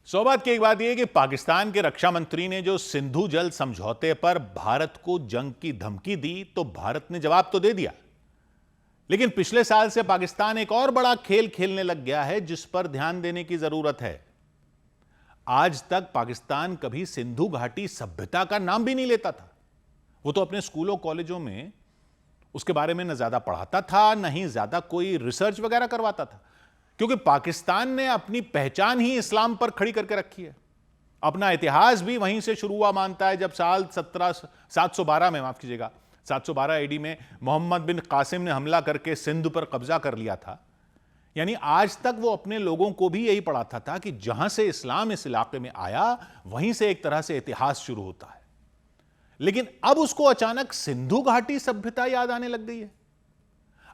सौबात की एक बात यह कि पाकिस्तान के रक्षा मंत्री ने जो सिंधु जल समझौते पर भारत को जंग की धमकी दी तो भारत ने जवाब तो दे दिया, लेकिन पिछले साल से पाकिस्तान एक और बड़ा खेल खेलने लग गया है जिस पर ध्यान देने की जरूरत है। आज तक पाकिस्तान कभी सिंधु घाटी सभ्यता का नाम भी नहीं लेता था। वो तो अपने स्कूलों कॉलेजों में उसके बारे में न ज्यादा पढ़ाता था, न ही ज्यादा कोई रिसर्च वगैरह करवाता था, क्योंकि पाकिस्तान ने अपनी पहचान ही इस्लाम पर खड़ी करके रखी है। अपना इतिहास भी वहीं से शुरू हुआ मानता है, जब साल 712 में, माफ कीजिएगा, 712 एडी में मोहम्मद बिन कासिम ने हमला करके सिंध पर कब्जा कर लिया था। यानी आज तक वो अपने लोगों को भी यही पढ़ाता था कि जहां से इस्लाम इस इलाके में आया वहीं से एक तरह से इतिहास शुरू होता है। लेकिन अब उसको अचानक सिंधु घाटी सभ्यता याद आने लग गई है।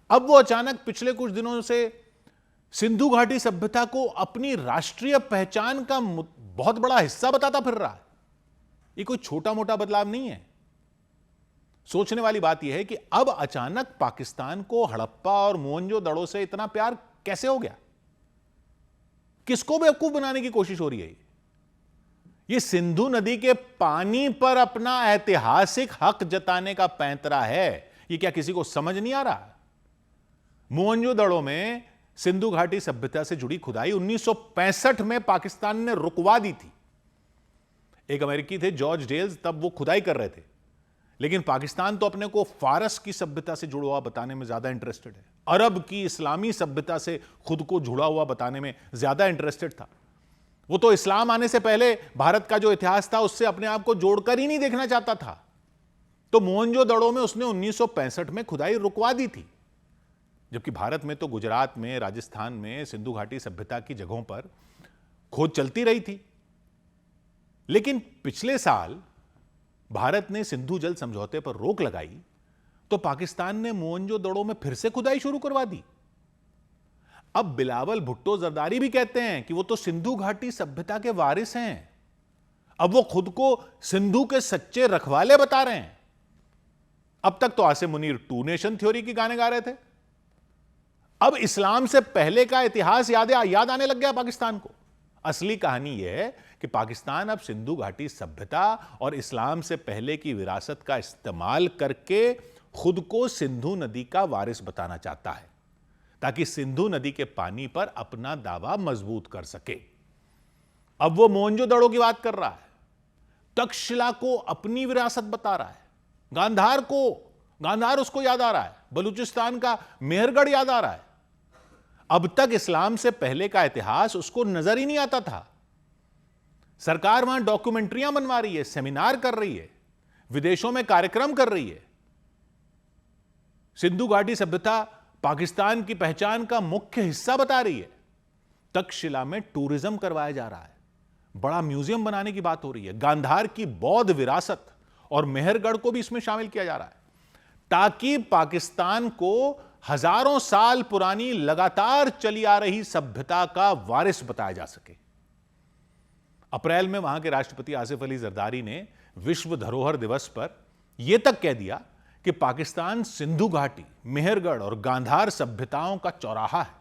अब वो अचानक पिछले कुछ दिनों से सिंधु घाटी सभ्यता को अपनी राष्ट्रीय पहचान का बहुत बड़ा हिस्सा बताता फिर रहा है। ये कोई छोटा मोटा बदलाव नहीं है। सोचने वाली बात यह है कि अब अचानक पाकिस्तान को हड़प्पा और मोहनजोदड़ो से इतना प्यार कैसे हो गया? किसको बेवकूफ बनाने की कोशिश हो रही है? ये सिंधु नदी के पानी पर अपना ऐतिहासिक हक जताने का पैंतरा है। ये क्या किसी को समझ नहीं आ रहा? मोहनजोदड़ो में सिंधु घाटी सभ्यता से जुड़ी खुदाई 1965 में पाकिस्तान ने रुकवा दी थी। एक अमेरिकी थे जॉर्ज डेल्स, तब वो खुदाई कर रहे थे, लेकिन पाकिस्तान तो अपने को फारस की सभ्यता से जुड़ा हुआ बताने में ज्यादा इंटरेस्टेड है। अरब की इस्लामी सभ्यता से खुद को जुड़ा हुआ बताने में ज्यादा इंटरेस्टेड था। वो तो इस्लाम आने से पहले भारत का जो इतिहास था उससे अपने आप को जोड़कर ही नहीं देखना चाहता था। तो मोहनजोदड़ो में उसने 1965 में खुदाई रुकवा दी थी, जबकि भारत में तो गुजरात में, राजस्थान में सिंधु घाटी सभ्यता की जगहों पर खोज चलती रही थी। लेकिन पिछले साल भारत ने सिंधु जल समझौते पर रोक लगाई तो पाकिस्तान ने मोहनजोदड़ो में फिर से खुदाई शुरू करवा दी। अब बिलावल भुट्टो जरदारी भी कहते हैं कि वो तो सिंधु घाटी सभ्यता के वारिस हैं। अब वो खुद को सिंधु के सच्चे रखवाले बता रहे हैं। अब तक तो Asim Munir two nation theory के गाने गा रहे थे। अब इस्लाम से पहले का इतिहास याद आने लग गया पाकिस्तान को। असली कहानी यह है कि पाकिस्तान अब सिंधु घाटी सभ्यता और इस्लाम से पहले की विरासत का इस्तेमाल करके खुद को सिंधु नदी का वारिस बताना चाहता है, ताकि सिंधु नदी के पानी पर अपना दावा मजबूत कर सके। अब वो मोहनजोदड़ो की बात कर रहा है, तक्षशिला को अपनी विरासत बता रहा है, गांधार उसको याद आ रहा है, बलूचिस्तान का मेहरगढ़ याद आ रहा है। अब तक इस्लाम से पहले का इतिहास उसको नजर ही नहीं आता था। सरकार वहां डॉक्यूमेंट्रियां बनवा रही है, सेमिनार कर रही है, विदेशों में कार्यक्रम कर रही है। सिंधु घाटी सभ्यता पाकिस्तान की पहचान का मुख्य हिस्सा बता रही है। तक्षशिला में टूरिज्म करवाया जा रहा है, बड़ा म्यूजियम बनाने की बात हो रही है। गांधार की बौद्ध विरासत और मेहरगढ़ को भी इसमें शामिल किया जा रहा है, ताकि पाकिस्तान को हजारों साल पुरानी लगातार चली आ रही सभ्यता का वारिस बताया जा सके। अप्रैल में वहां के राष्ट्रपति आसिफ अली जरदारी ने विश्व धरोहर दिवस पर यह तक कह दिया कि पाकिस्तान सिंधु घाटी, मेहरगढ़ और गांधार सभ्यताओं का चौराहा है।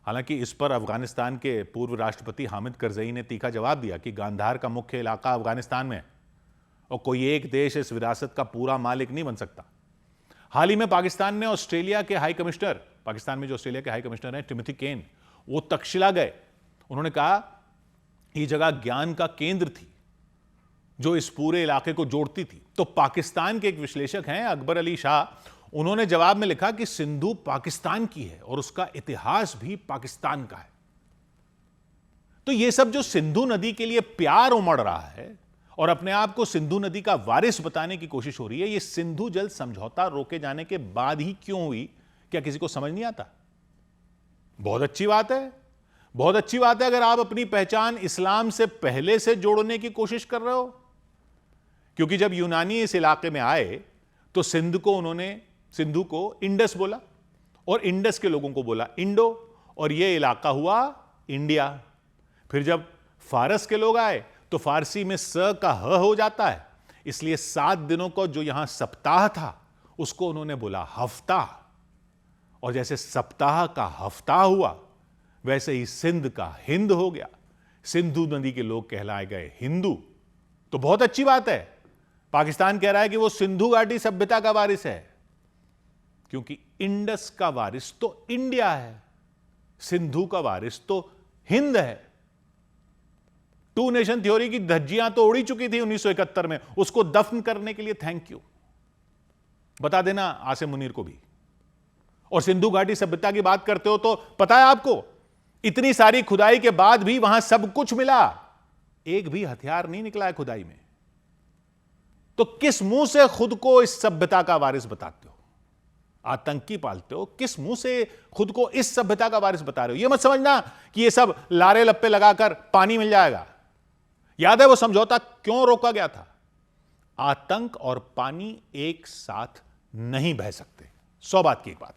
हालांकि इस पर अफगानिस्तान के पूर्व राष्ट्रपति हामिद करजई ने तीखा जवाब दिया कि गांधार का मुख्य इलाका अफगानिस्तान में है और कोई एक देश इस विरासत का पूरा मालिक नहीं बन सकता। हाल ही में पाकिस्तान ने ऑस्ट्रेलिया के हाई कमिश्नर, पाकिस्तान में जो ऑस्ट्रेलिया के हाई कमिश्नर हैं टिमोथी केन, वो तक्षशिला गए। उन्होंने कहा ये जगह ज्ञान का केंद्र थी जो इस पूरे इलाके को जोड़ती थी। तो पाकिस्तान के एक विश्लेषक हैं अकबर अली शाह, उन्होंने जवाब में लिखा कि सिंधु पाकिस्तान की है और उसका इतिहास भी पाकिस्तान का है। तो यह सब जो सिंधु नदी के लिए प्यार उमड़ रहा है और अपने आप को सिंधु नदी का वारिस बताने की कोशिश हो रही है, यह सिंधु जल समझौता रोके जाने के बाद ही क्यों हुई? क्या किसी को समझ नहीं आता? बहुत अच्छी बात है, बहुत अच्छी बात है अगर आप अपनी पहचान इस्लाम से पहले से जोड़ने की कोशिश कर रहे हो, क्योंकि जब यूनानी इस इलाके में आए तो सिंधु को इंडस बोला और इंडस के लोगों को बोला इंडो, और यह इलाका हुआ इंडिया। फिर जब फारस के लोग आए तो फारसी में स का ह हो जाता है, इसलिए 7 दिनों को जो यहां सप्ताह था उसको उन्होंने बोला हफ्ता, और जैसे सप्ताह का हफ्ता हुआ वैसे ही सिंध का हिंद हो गया। सिंधु नदी के लोग कहलाए गए हिंदू, तो बहुत अच्छी बात है। पाकिस्तान कह रहा है कि वो सिंधु घाटी सभ्यता का वारिस है, क्योंकि इंडस का वारिस तो इंडिया है, सिंधु का वारिस तो हिंद है। टू नेशन थ्योरी की धज्जियां तो उड़ी चुकी थी 1971 में, उसको दफन करने के लिए थैंक यू बता देना आसिम मुनीर को भी। और सिंधु घाटी सभ्यता की बात करते हो तो पता है आपको, इतनी सारी खुदाई के बाद भी वहां सब कुछ मिला, एक भी हथियार नहीं निकला है खुदाई में। तो किस मुंह से खुद को इस सभ्यता का वारिस बताते हो? आतंकी पालते हो, किस मुंह से खुद को इस सभ्यता का वारिस बता रहे हो? यह मत समझना कि यह सब लारे लप्पे लगाकर पानी मिल जाएगा। याद है वो समझौता क्यों रोका गया था? आतंक और पानी एक साथ नहीं बह सकते। 100 बात की एक बात।